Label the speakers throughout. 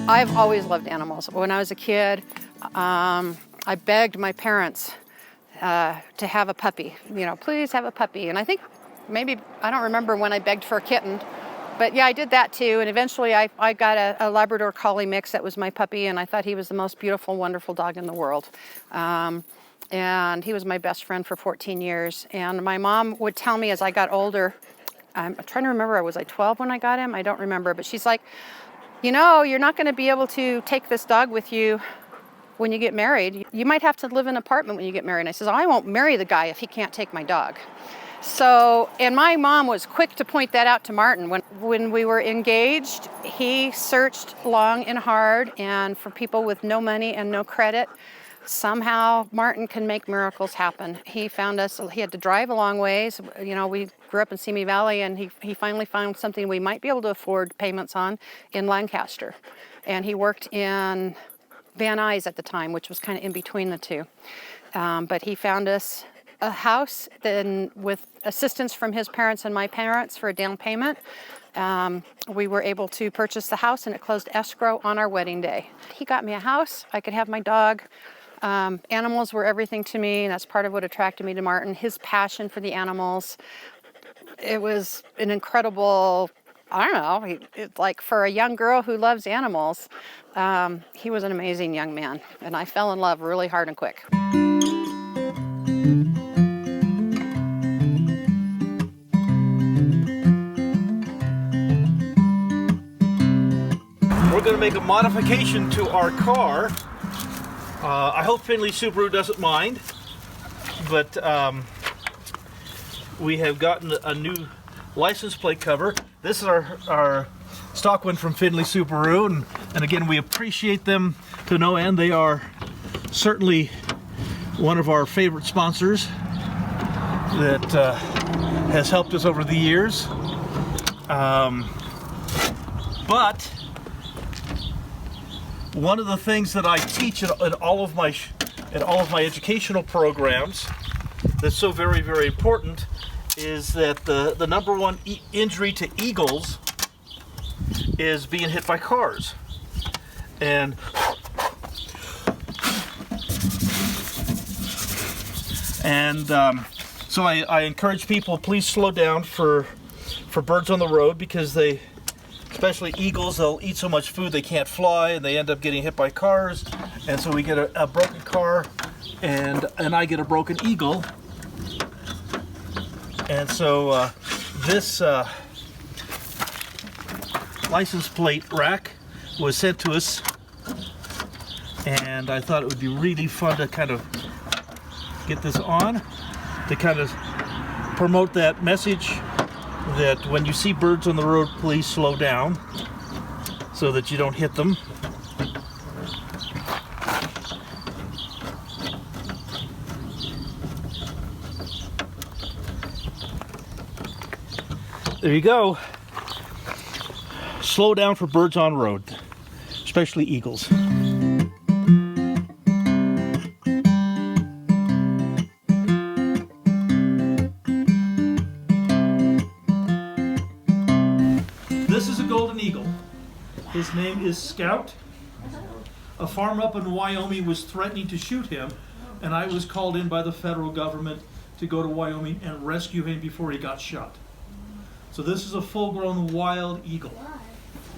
Speaker 1: I've always loved animals. When I was a kid, I begged my parents to have a puppy. You know, please have a puppy. And I think maybe, I don't remember when I begged for a kitten, but yeah, I did that too. And eventually I got a Labrador Collie mix that was my puppy, and I thought he was the most beautiful, wonderful dog in the world. And he was my best friend for 14 years. And my mom would tell me as I got older, I'm trying to remember, was I 12 when I got him? I don't remember, but she's like, you know, you're not going to be able to take this dog with you when you get married. You might have to live in an apartment when you get married. And I says, I won't marry the guy if he can't take my dog. So, and my mom was quick to point that out to Martin. When we were engaged, he searched long and hard, and for people with no money and no credit, somehow Martin can make miracles happen. He found us, he had to drive a long ways. You know, we grew up in Simi Valley, and he finally found something we might be able to afford payments on in Lancaster. And he worked in Van Nuys at the time, which was kind of in between the two. But he found us a house, then with assistance from his parents and my parents for a down payment. We were able to purchase the house, and it closed escrow on our wedding day. He got me a house. I could have my dog. Animals were everything to me, and that's part of what attracted me to Martin, his passion for the animals. It was an incredible, I don't know, like for a young girl who loves animals, he was an amazing young man, and I fell in love really hard and quick.
Speaker 2: We're going to make a modification to our car. I hope Findlay Subaru doesn't mind, but we have gotten a new license plate cover. This is our stock one from Findlay Subaru, and again, we appreciate them to no end. They are certainly one of our favorite sponsors that has helped us over the years. But one of the things that I teach in all of my educational programs that's so very, very important is that the number one injury to eagles is being hit by cars. And so I encourage people, please slow down for birds on the road, because they, especially eagles, they'll eat so much food they can't fly, and they end up getting hit by cars. And so we get a broken car, and I get a broken eagle. And so this license plate rack was sent to us, and I thought it would be really fun to kind of get this on, to kind of promote that message that when you see birds on the road, please slow down so that you don't hit them. There you go. Slow down for birds on road, especially eagles. This is a golden eagle. His name is Scout. A farm up in Wyoming was threatening to shoot him, and I was called in by the federal government to go to Wyoming and rescue him before he got shot. So this is a full-grown wild eagle.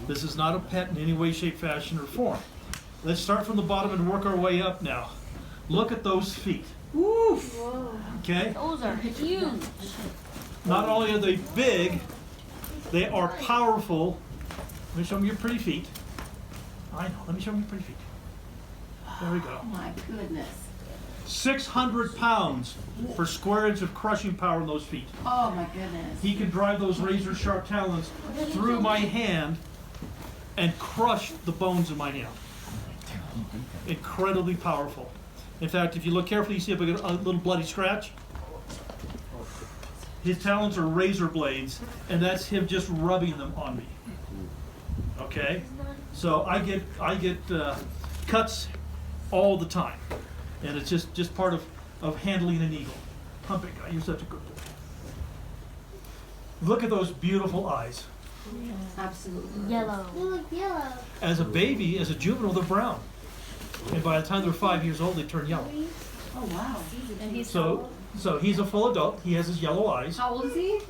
Speaker 2: This is not a pet in any way, shape, fashion, or form. Let's start from the bottom and work our way up now. Look at those feet. Woof! Okay?
Speaker 3: Those are huge.
Speaker 2: Not only are they big, they are powerful. Let me show them your pretty feet. I know, let me show them your pretty feet. There we go.
Speaker 3: Oh my goodness.
Speaker 2: 600 pounds per square inch of crushing power in those feet.
Speaker 3: Oh my goodness.
Speaker 2: He can drive those razor sharp talons through my hand and crush the bones in my hand. Incredibly powerful. In fact, if you look carefully, you see a little bloody scratch. His talons are razor blades, and that's him just rubbing them on me. Okay? So I get cuts all the time. And it's just part of handling an eagle. Humping guy, you're such a good boy. Look at those beautiful eyes.
Speaker 3: Absolutely.
Speaker 4: Yellow. They look yellow.
Speaker 2: As a baby, as a juvenile, they're brown. And by the time they're 5 years old, they turn yellow.
Speaker 3: Oh, wow.
Speaker 1: And he's
Speaker 2: So he's a full adult. He has his yellow eyes.
Speaker 3: How old is he?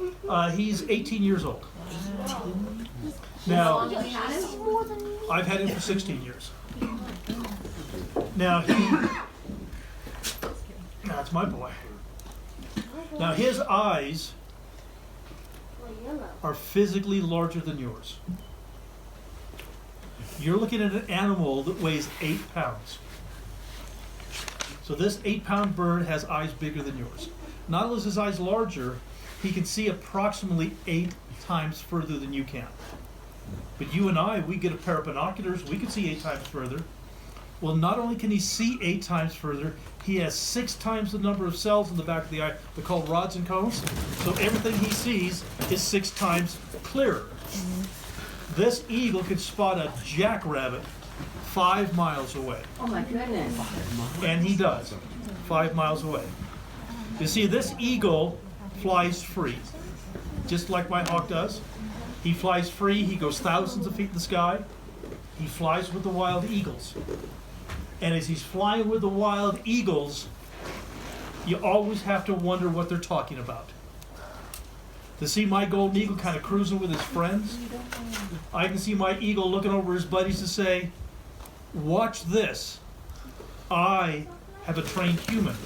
Speaker 2: He's 18 years old. Now,
Speaker 3: Have you had him?
Speaker 2: I've had him for 16 years. Now, that's my boy. Now, his eyes are physically larger than yours. You're looking at an animal that weighs 8 pounds. So this 8-pound bird has eyes bigger than yours. Not only is his eyes larger, he can see approximately 8 times further than you can. But you and I, we get a pair of binoculars, we can see 8 times further. Well, not only can he see 8 times further, he has 6 times the number of cells in the back of the eye. They're called rods and cones. So everything he sees is 6 times clearer. This eagle can spot a jackrabbit 5 miles away.
Speaker 3: Oh my goodness.
Speaker 2: And he does, 5 miles away. You see, this eagle flies free, just like my hawk does. He flies free, he goes thousands of feet in the sky. He flies with the wild eagles. And as he's flying with the wild eagles, you always have to wonder what they're talking about. To see my golden eagle kind of cruising with his friends, I can see my eagle looking over his buddies to say, watch this. I have a trained human.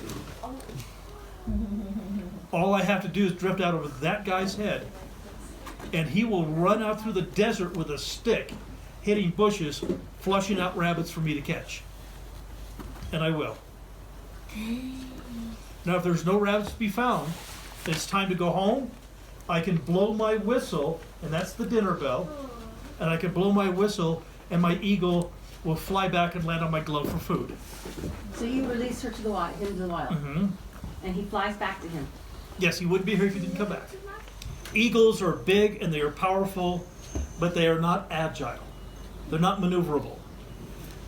Speaker 2: All I have to do is drift out over that guy's head, and he will run out through the desert with a stick, hitting bushes, flushing out rabbits for me to catch. And I will. Now, if there's no rabbits to be found, it's time to go home. I can blow my whistle, and that's the dinner bell, and I can blow my whistle, and my eagle will fly back and land on my glove for food.
Speaker 3: So you release her to the wild, him to the wild, and he flies back to him.
Speaker 2: Yes, he wouldn't be here if he didn't come back. Eagles are big and they are powerful, but they are not agile. They're not maneuverable.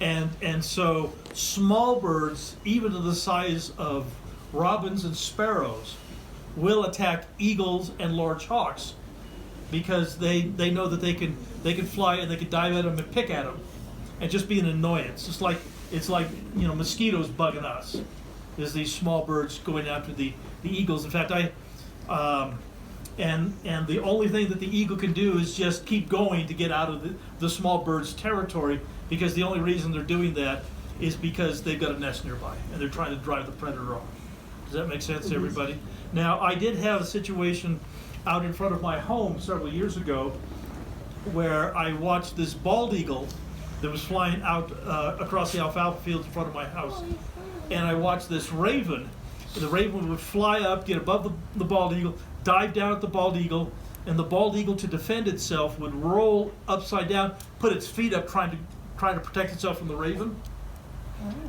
Speaker 2: And so small birds, even to the size of robins and sparrows, will attack eagles and large hawks because they know that they can fly and they can dive at them and pick at them and just be an annoyance. It's like mosquitoes bugging us. There's these small birds going after the eagles. In fact, and the only thing that the eagle can do is just keep going to get out of the small bird's territory, because the only reason they're doing that is because they've got a nest nearby and they're trying to drive the predator off. Does that make sense to everybody? Now, I did have a situation out in front of my home several years ago where I watched this bald eagle that was flying out across the alfalfa fields in front of my house. And I watched this raven. The raven would fly up, get above the bald eagle, dive down at the bald eagle, and the bald eagle, to defend itself, would roll upside down, put its feet up, trying to protect itself from the raven.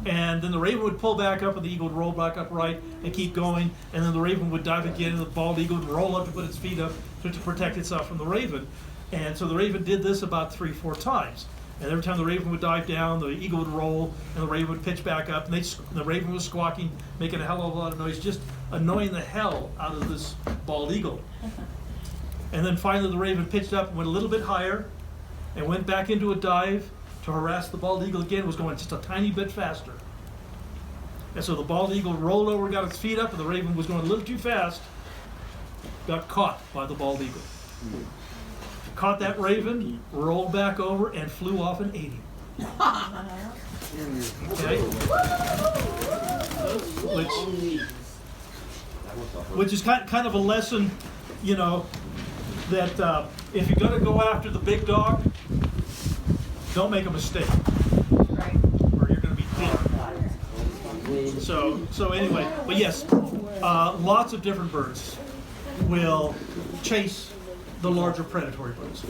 Speaker 2: And then the raven would pull back up, and the eagle would roll back upright and keep going. And then the raven would dive again, and the bald eagle would roll up to put its feet up to protect itself from the raven. And so the raven did this about 3-4 times. And every time the raven would dive down, the eagle would roll, and the raven would pitch back up. And the raven was squawking, making a hell of a lot of noise, just annoying the hell out of this bald eagle. And then finally the raven pitched up and went a little bit higher and went back into a dive to harass the bald eagle again. It was going just a tiny bit faster. And so the bald eagle rolled over, got its feet up, and the raven was going a little too fast, got caught by the bald eagle. Caught that raven, rolled back over, and flew off and ate him. Okay? Which is kind of a lesson, that if you're going to go after the big dog, don't make a mistake,
Speaker 3: Right.
Speaker 2: or you're going to be dead. So anyway, but yes, lots of different birds will chase the larger predatory birds,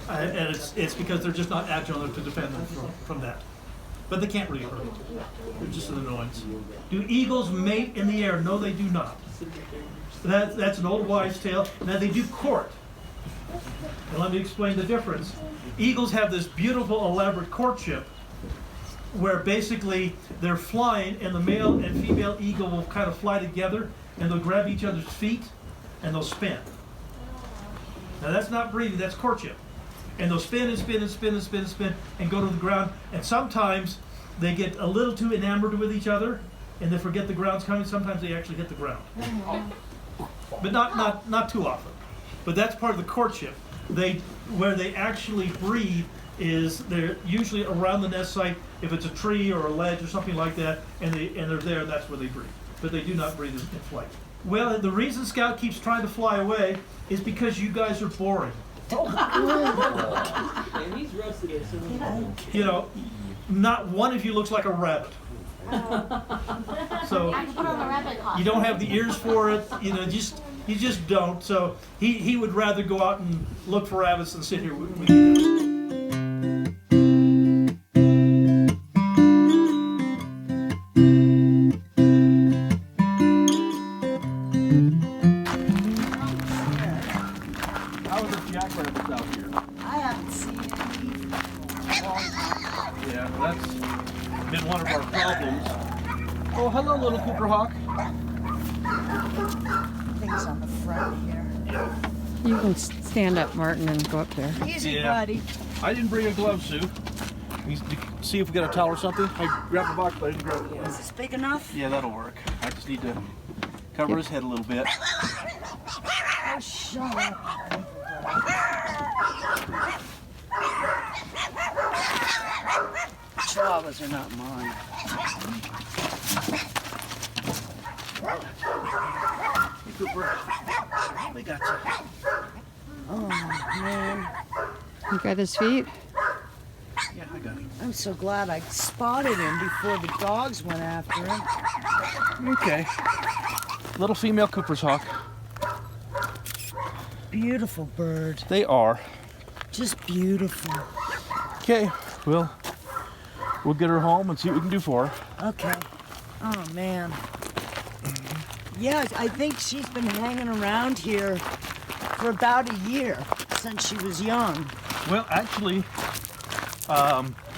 Speaker 2: and it's because they're just not agile enough to defend them from that. But they can't really hurt them. They're just an annoyance. Do eagles mate in the air? No, they do not. That's an old wives' tale. Now, they do court. And let me explain the difference. Eagles have this beautiful, elaborate courtship where basically they're flying, and the male and female eagle will kind of fly together, and they'll grab each other's feet, and they'll spin. Now that's not breeding, that's courtship. And they'll spin and spin and spin and spin and spin and go to the ground. And sometimes they get a little too enamored with each other and they forget the ground's coming. Sometimes they actually hit the ground. But not too often. But that's part of the courtship. Where they actually breed is they're usually around the nest site, if it's a tree or a ledge or something like that, and they're there, that's where they breed. But they do not breed in flight. Well, the reason Scout keeps trying to fly away is because you guys are boring.
Speaker 4: And he's rusted it, so
Speaker 2: You know, not one of you looks like a rabbit. So you don't have the ears for it, you know, you just don't. So he would rather go out and look for rabbits than sit here with you. How are the jackrabbits out here?
Speaker 5: I haven't seen any.
Speaker 2: Yeah, that's been one of our problems. Oh, hello, little Cooper Hawk.
Speaker 5: Things on the front here.
Speaker 2: Yeah.
Speaker 1: You can stand up, Martin, and go up there.
Speaker 5: Easy,
Speaker 2: Yeah.
Speaker 5: buddy.
Speaker 2: I didn't bring a glove, Sue. See if we got a towel or something. I grabbed the box, but I didn't grab it.
Speaker 5: Is this big enough?
Speaker 2: Yeah, that'll work. I just need to cover his head a little bit.
Speaker 5: Oh, shut up. Chihuahuas are not mine.
Speaker 2: Hey, Cooper. We got you.
Speaker 5: Oh, man.
Speaker 1: You got his feet?
Speaker 2: Yeah, I got him.
Speaker 5: I'm so glad I spotted him before the dogs went after him.
Speaker 2: Okay. Little female Cooper's Hawk.
Speaker 5: Beautiful bird.
Speaker 2: They are.
Speaker 5: Just beautiful.
Speaker 2: Okay, we'll get her home and see what we can do for her.
Speaker 5: Okay. Oh, man. Yeah, I think she's been hanging around here for about a year, since she was young.
Speaker 2: Well, actually,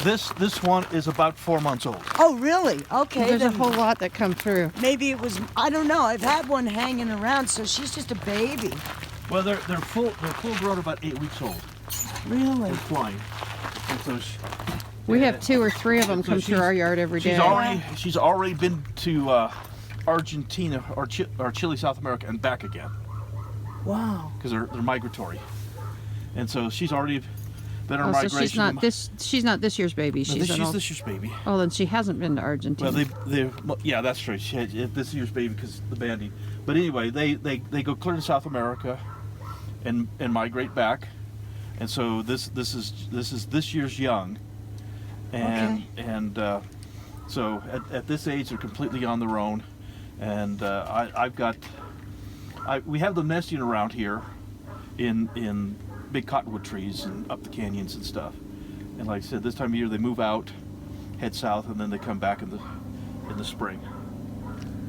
Speaker 2: this one is about 4 months old.
Speaker 5: Oh, really? Okay.
Speaker 1: There's a
Speaker 5: then
Speaker 1: whole lot that come through.
Speaker 5: maybe it was, I don't know. I've had one hanging around, so she's just a baby.
Speaker 2: Well, they're full grown about 8 weeks old.
Speaker 5: Really?
Speaker 2: They're flying. And so
Speaker 1: We have 2 or 3 of them
Speaker 2: So
Speaker 1: come through our yard every day.
Speaker 2: she's already been to Argentina or Chile, South America, and back again
Speaker 5: Wow.
Speaker 2: because they're migratory. And so she's already been on
Speaker 1: Oh,
Speaker 2: migration.
Speaker 1: so she's not this year's baby.
Speaker 2: No,
Speaker 1: She's an
Speaker 2: she's
Speaker 1: old.
Speaker 2: this year's baby.
Speaker 1: Oh, then she hasn't been to Argentina.
Speaker 2: Well, yeah, that's true. She had this year's baby because of the banding. But anyway, they go clear to South America, and migrate back, and so this is this year's young, and so at this age they're completely on their own, and we have them nesting around here, in big cottonwood trees and up the canyons and stuff, and like I said, this time of year they move out, head south, and then they come back in the spring.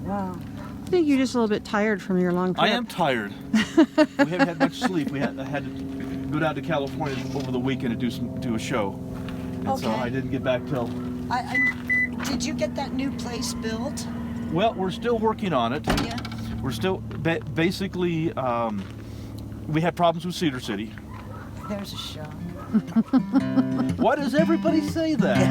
Speaker 5: Wow.
Speaker 1: I think you're just a little bit tired from your long trip.
Speaker 2: I am tired. We haven't had much sleep. I had to go down to California over the weekend to do a show, and so
Speaker 5: Okay.
Speaker 2: I didn't get back till.
Speaker 5: Did you get that new place built?
Speaker 2: Well, we're still working on it.
Speaker 5: Yeah.
Speaker 2: We're still basically. We had problems with Cedar City.
Speaker 5: There's a shock.
Speaker 2: Why does everybody say that?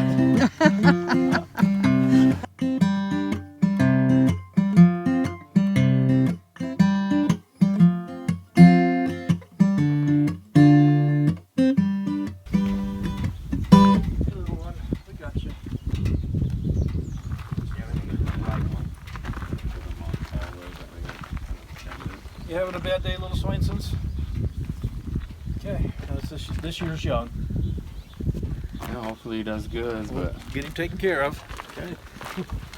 Speaker 2: We got you. You having a bad day, little Swainsons? Okay, this year's young.
Speaker 6: Yeah, hopefully he does good, but
Speaker 2: Get him taken care of. Okay.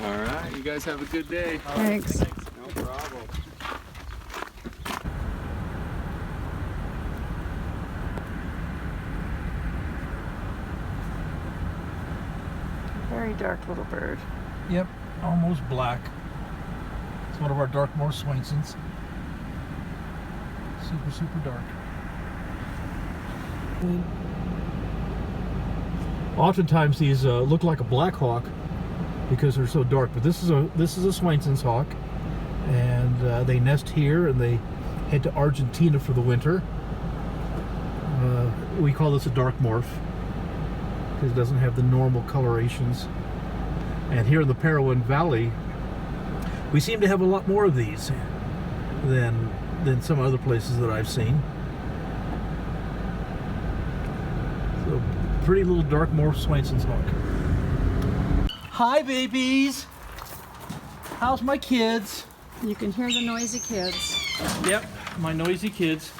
Speaker 6: all right, you guys have a good day.
Speaker 1: Thanks.
Speaker 6: No problem.
Speaker 1: Very dark little bird.
Speaker 2: Yep, almost black. It's one of our Darkmoor Swainsons. Super, super dark. Oftentimes these look like a black hawk because they're so dark, but this is a Swainsons hawk, and they nest here and they head to Argentina for the winter, we call this a dark morph because it doesn't have the normal colorations. And here in the Parowan Valley, we seem to have a lot more of these than some other places that I've seen. So, pretty little dark morph Swainsons hawk. Hi, babies. How's my kids?
Speaker 1: You can hear the noisy kids.
Speaker 2: Yep, my noisy kids.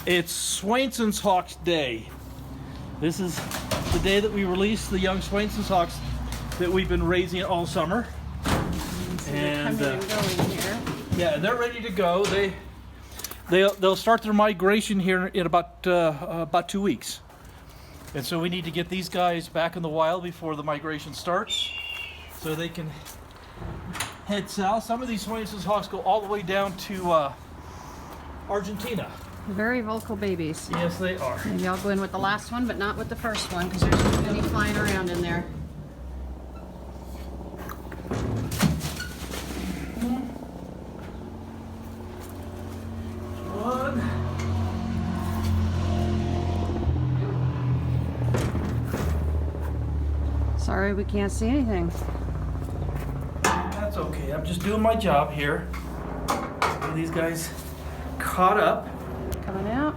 Speaker 2: It's Swainsons Hawks Day. This is the day that we release the young Swainsons Hawks that we've been raising all summer. And
Speaker 1: They're coming and going here.
Speaker 2: yeah, they're ready to go. They'll start their migration here in about 2 weeks. And so we need to get these guys back in the wild before the migration starts, so they can head south. Some of these Swainsons Hawks go all the way down to Argentina.
Speaker 1: Very vocal babies.
Speaker 2: Yes, they are.
Speaker 1: Maybe I'll go in with the last one, but not with the first one, because there's too many flying around in there.
Speaker 2: One.
Speaker 1: Sorry, we can't see anything.
Speaker 2: That's okay. I'm just doing my job here. Get these guys caught up.
Speaker 1: Coming out.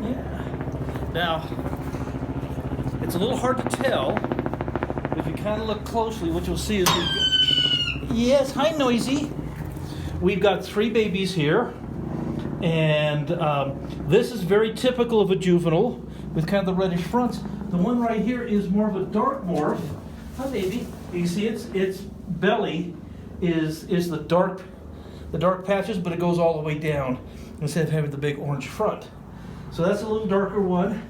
Speaker 2: Yeah. Now, it's a little hard to tell. If you kind of look closely, what you'll see is yes, hi, Noisy. We've got 3 babies here. And this is very typical of a juvenile with kind of the reddish fronts. The one right here is more of a dark morph. Hi, baby. You can see its belly is the dark patches, but it goes all the way down instead of having the big orange front. So that's a little darker one.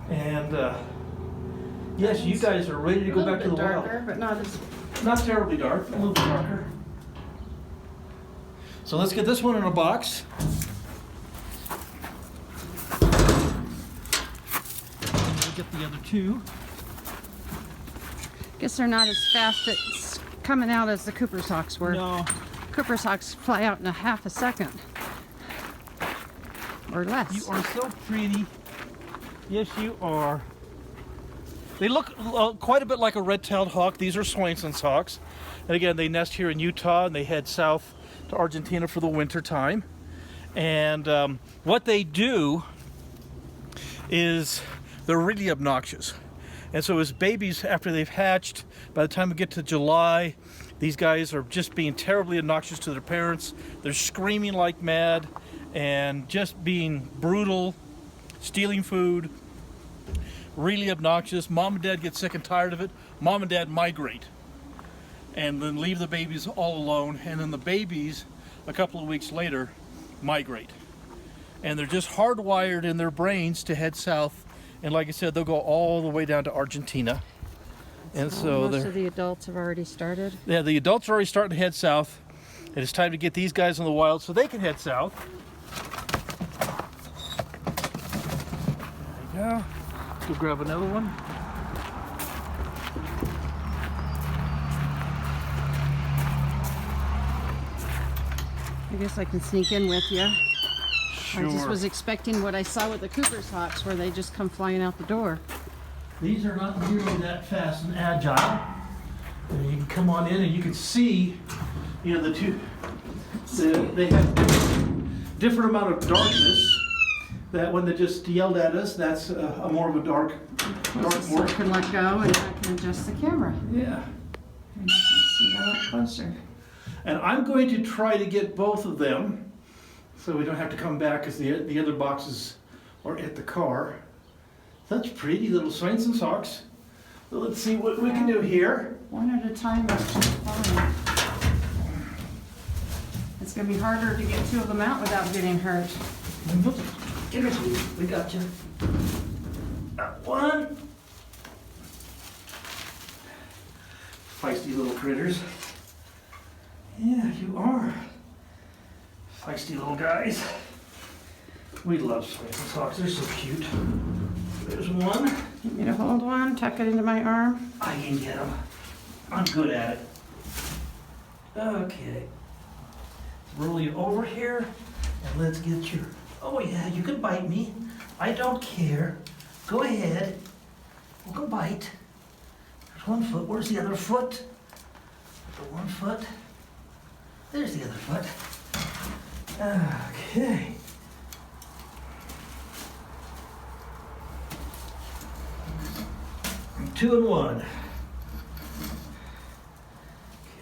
Speaker 2: And yes, you guys are ready to go back to the wild.
Speaker 1: darker, but not as.
Speaker 2: Not terribly dark, a little bit darker. So let's get this one in a box. We'll get the other 2.
Speaker 1: Guess they're not as fast at coming out as the Cooper's Hawks were.
Speaker 2: No.
Speaker 1: Cooper's Hawks fly out in a half a second. Or less.
Speaker 2: You are so pretty. Yes, you are. They look quite a bit like a red-tailed hawk. These are Swainsons Hawks. And again, they nest here in Utah and they head south to Argentina for the winter time. And what they do is they're really obnoxious. And so as babies, after they've hatched, by the time we get to July, these guys are just being terribly obnoxious to their parents. They're screaming like mad and just being brutal, stealing food, really obnoxious. Mom and dad get sick and tired of it. Mom and dad migrate and then leave the babies all alone. And then the babies, a couple of weeks later, migrate. And they're just hardwired in their brains to head south. And like I said, they'll go all the way down to Argentina. And so
Speaker 1: most of the adults have already started.
Speaker 2: yeah, the adults are already starting to head south. And it's time to get these guys in the wild so they can head south. There you go. Let's go grab another one.
Speaker 1: I guess I can sneak in with you.
Speaker 2: Sure.
Speaker 1: I just was expecting what I saw with the Cooper's Hawks, where they just come flying out the door.
Speaker 2: These are not nearly that fast and agile. And you can come on in and you can see, you know, they have different amount of darkness. That when they just yelled at us, that's a more of a dark
Speaker 1: So I
Speaker 2: morph.
Speaker 1: can let go and I can adjust the camera.
Speaker 2: Yeah.
Speaker 1: And you can see that up closer.
Speaker 2: And I'm going to try to get both of them so we don't have to come back because the other boxes are at the car. That's pretty little Swainsons Hawks. So let's see what we can do here.
Speaker 1: One at a time is just fine. It's going to be harder to get 2 of them out without getting hurt.
Speaker 2: Give it to me. We got you. Got one. Feisty little critters. Yeah, you are. Feisty little guys. We love Swainsons Hawks. They're so cute. There's one.
Speaker 1: You want me to hold one, tuck it into my arm?
Speaker 2: I can get him. I'm good at it. Okay. Roll you over here, and let's get your. Oh yeah, you can bite me. I don't care. Go ahead. Oh, go bite. There's one foot. Where's the other foot? The one foot. There's the other foot. Okay. Two and one.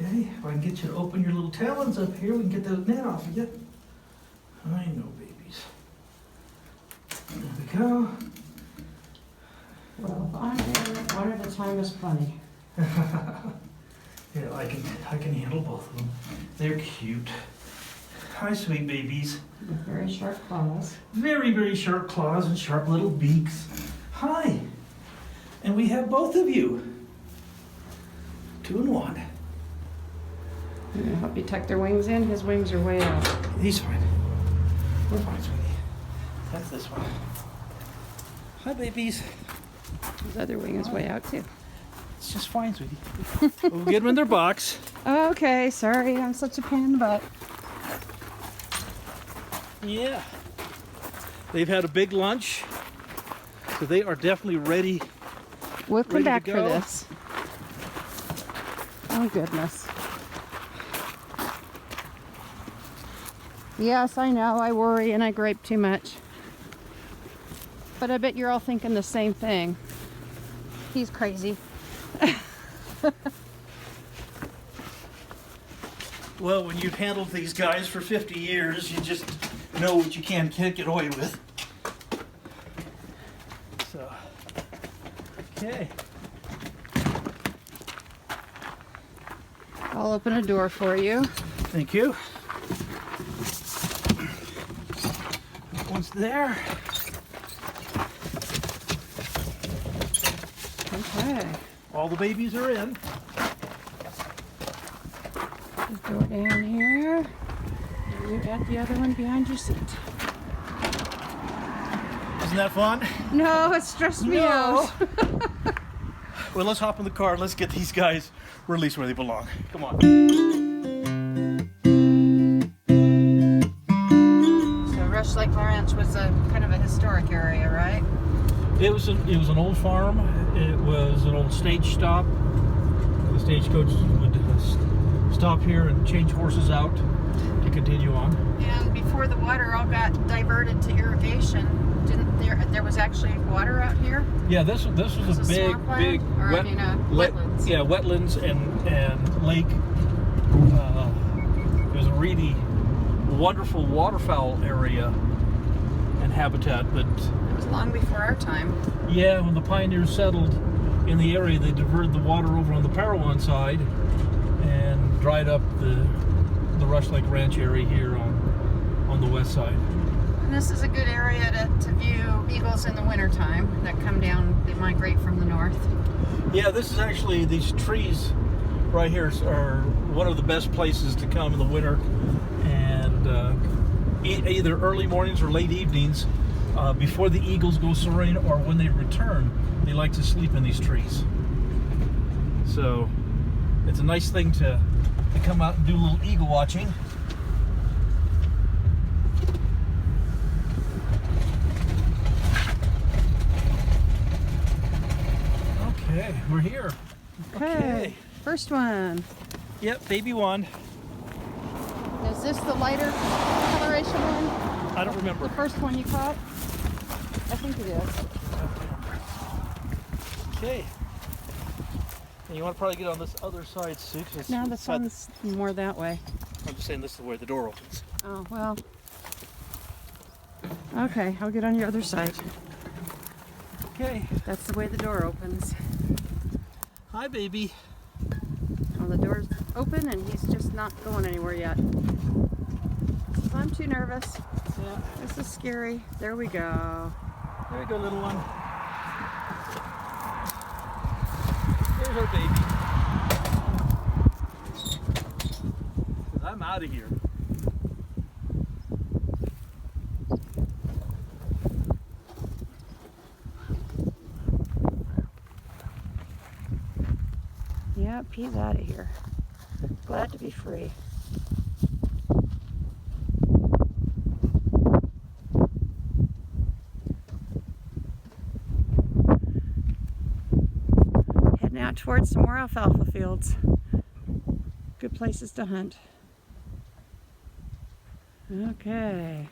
Speaker 2: Okay, if I can get you to open your little talons up here, we can get the net off of you. I know, babies. There we go.
Speaker 3: Well, I'm here, one at a time is plenty.
Speaker 2: Yeah, I can handle both of them. They're cute. Hi, sweet babies.
Speaker 3: With very sharp claws.
Speaker 2: Very, very sharp claws and sharp little beaks. Hi. And we have both of you. Two and one.
Speaker 3: I'm gonna help you tuck their wings in. His wings are way out.
Speaker 2: He's fine. We're fine, sweetie. That's this one. Hi, babies.
Speaker 3: His other wing is way out too.
Speaker 2: It's just fine, sweetie. We'll get them in their box.
Speaker 3: Okay, sorry, I'm such a pain in the butt.
Speaker 2: Yeah. They've had a big lunch, so they are definitely ready.
Speaker 3: We'll come
Speaker 2: Ready to
Speaker 3: back for
Speaker 2: go?
Speaker 3: this. Oh goodness. Yes, I know, I worry and I gripe too much. But I bet you're all thinking the same thing. He's crazy.
Speaker 2: Well, when you've handled these guys for 50 years, you just know what you can't get away with. So, okay.
Speaker 3: I'll open a door for you.
Speaker 2: Thank you. One's there.
Speaker 3: Okay.
Speaker 2: All the babies are in.
Speaker 3: Just go down here. And you got the other one behind your seat.
Speaker 2: Isn't that fun?
Speaker 3: No, it stressed me out.
Speaker 2: Well, let's hop in the car and let's get these guys released where they belong. Come on.
Speaker 3: So Rush Lake Ranch was a kind of a historic area, right?
Speaker 2: It was an old farm. It was an old stage stop. The stagecoach would stop here and change horses out to continue on.
Speaker 1: And before the water all got diverted to irrigation, there was actually water out here?
Speaker 2: Yeah, this was a big
Speaker 1: Or, wetlands.
Speaker 2: Yeah, wetlands and lake. It was a really wonderful waterfowl area and habitat, but
Speaker 1: It was long before our time.
Speaker 2: yeah, when the pioneers settled in the area, they diverted the water over on the Parowan side and dried up the Rush Lake Ranch area here on the west side.
Speaker 1: And this is a good area to view eagles in the wintertime that come down, they migrate from the north.
Speaker 2: Yeah, this is actually, these trees right here are one of the best places to come in the winter, and either early mornings or late evenings before the eagles go soaring or when they return, they like to sleep in these trees. So it's a nice thing to come out and do a little eagle watching. Okay, we're here.
Speaker 1: Okay. First one.
Speaker 2: Yep, baby one.
Speaker 1: Is this the lighter coloration one?
Speaker 2: I don't remember.
Speaker 1: The first one you caught? I think it is.
Speaker 2: Okay. And you want to probably get on this other side, Sue. 'Cause
Speaker 1: No,
Speaker 2: it's
Speaker 1: this
Speaker 2: got-
Speaker 1: one's more that way.
Speaker 2: I'm just saying this is where the door opens.
Speaker 1: Oh, well. Okay, I'll get on your other side.
Speaker 2: Okay.
Speaker 1: That's the way the door opens.
Speaker 2: Hi, baby.
Speaker 1: Well, the door's open and he's just not going anywhere yet. I'm too nervous.
Speaker 2: Yeah.
Speaker 1: This is scary. There we go.
Speaker 2: There you go, little one. There's our baby. 'Cause I'm out of here.
Speaker 1: Yep, he's out of here. Glad to be free.
Speaker 3: towards some more alfalfa fields. Good places to hunt. Okay.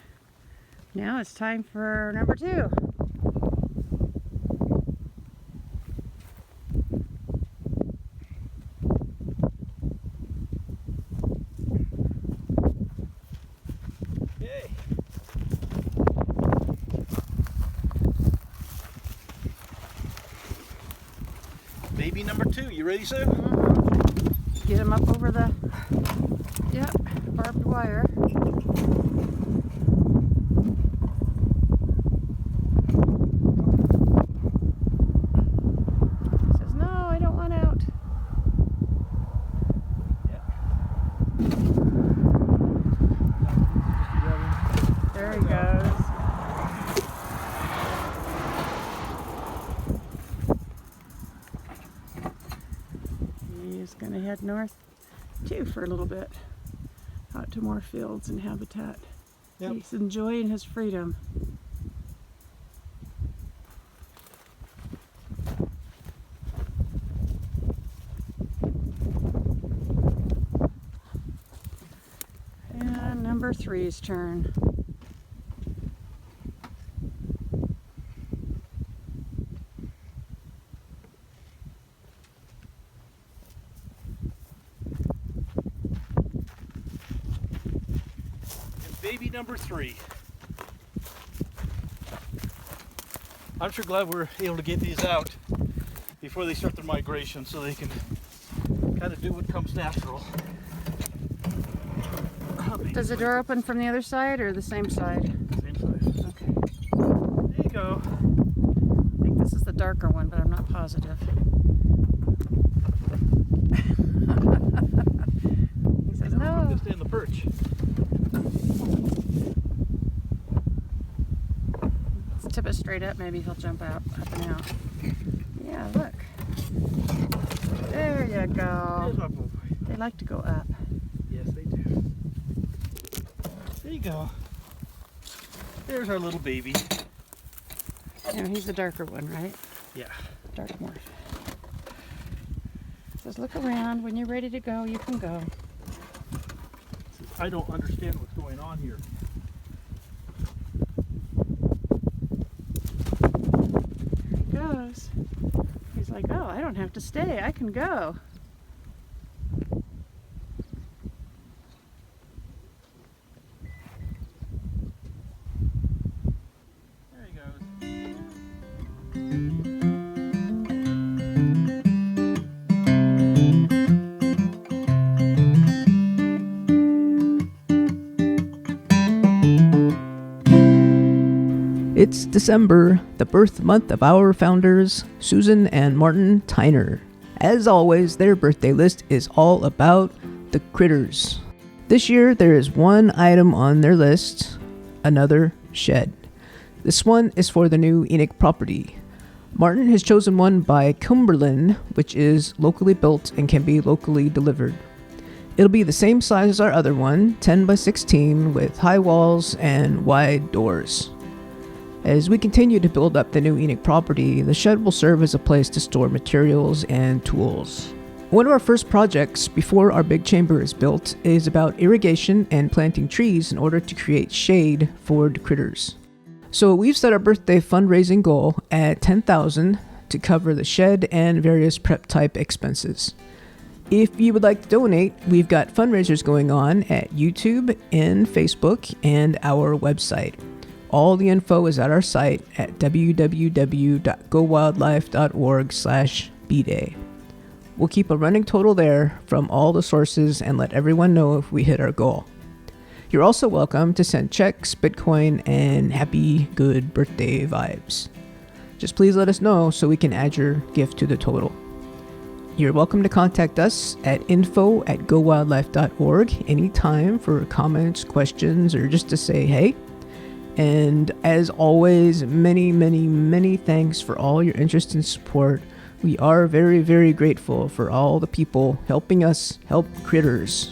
Speaker 3: Now it's time for number 2.
Speaker 2: Okay. Baby number 2, you ready, Sue?
Speaker 3: Get him up over the barbed wire. He says, "No, I don't want out." There he goes. He's going to head north too for a little bit, out to more fields and habitat.
Speaker 2: Yep.
Speaker 3: He's enjoying his freedom. And number 3's turn.
Speaker 2: Baby number 3. I'm sure glad we're able to get these out before they start their migration so they can kind of do what comes natural.
Speaker 3: Does the door open from the other side or the same side?
Speaker 2: Same size.
Speaker 3: Okay.
Speaker 2: There you go.
Speaker 3: I think this is the darker one, but I'm not positive. He says,
Speaker 2: I'm
Speaker 3: "No."
Speaker 2: going to stay in the perch.
Speaker 3: Let's tip it straight up. Maybe he'll jump out, up and out. Yeah, look. There you go.
Speaker 2: There's my boy.
Speaker 3: They like to go up.
Speaker 2: Yes, they do. There you go. There's our little baby.
Speaker 3: Yeah, he's the darker one, right?
Speaker 2: Yeah.
Speaker 3: Dark morph. Says, "Look around. When you're ready to go, you can go."
Speaker 2: I don't understand what's going on here.
Speaker 3: There he goes. He's like, "Oh, I don't have to stay. I can go."
Speaker 2: There he goes.
Speaker 4: It's December, the birth month of our founders, Susan and Martin Tyner. As always, their birthday list is all about the critters. This year, there is one item on their list, another shed. This one is for the new Enoch property. Martin has chosen one by Cumberland, which is locally built and can be locally delivered. It'll be the same size as our other one, 10 by 16, with high walls and wide doors. As we continue to build up the new Enoch property, the shed will serve as a place to store materials and tools. One of our first projects before our big chamber is built is about irrigation and planting trees in order to create shade for the critters. So we've set our birthday fundraising goal at $10,000 to cover the shed and various prep type expenses. If you would like to donate, we've got fundraisers going on at YouTube and Facebook and our website. All the info is at our site at www.gowildlife.org/bday. We'll keep a running total there from all the sources and let everyone know if we hit our goal. You're also welcome to send checks, Bitcoin, and happy, good birthday vibes. Just please let us know so we can add your gift to the total. You're welcome to contact us at info@gowildlife.org anytime for comments, questions, or just to say hey. And as always, many, many, many thanks for all your interest and support. We are very, very grateful for all the people helping us help critters.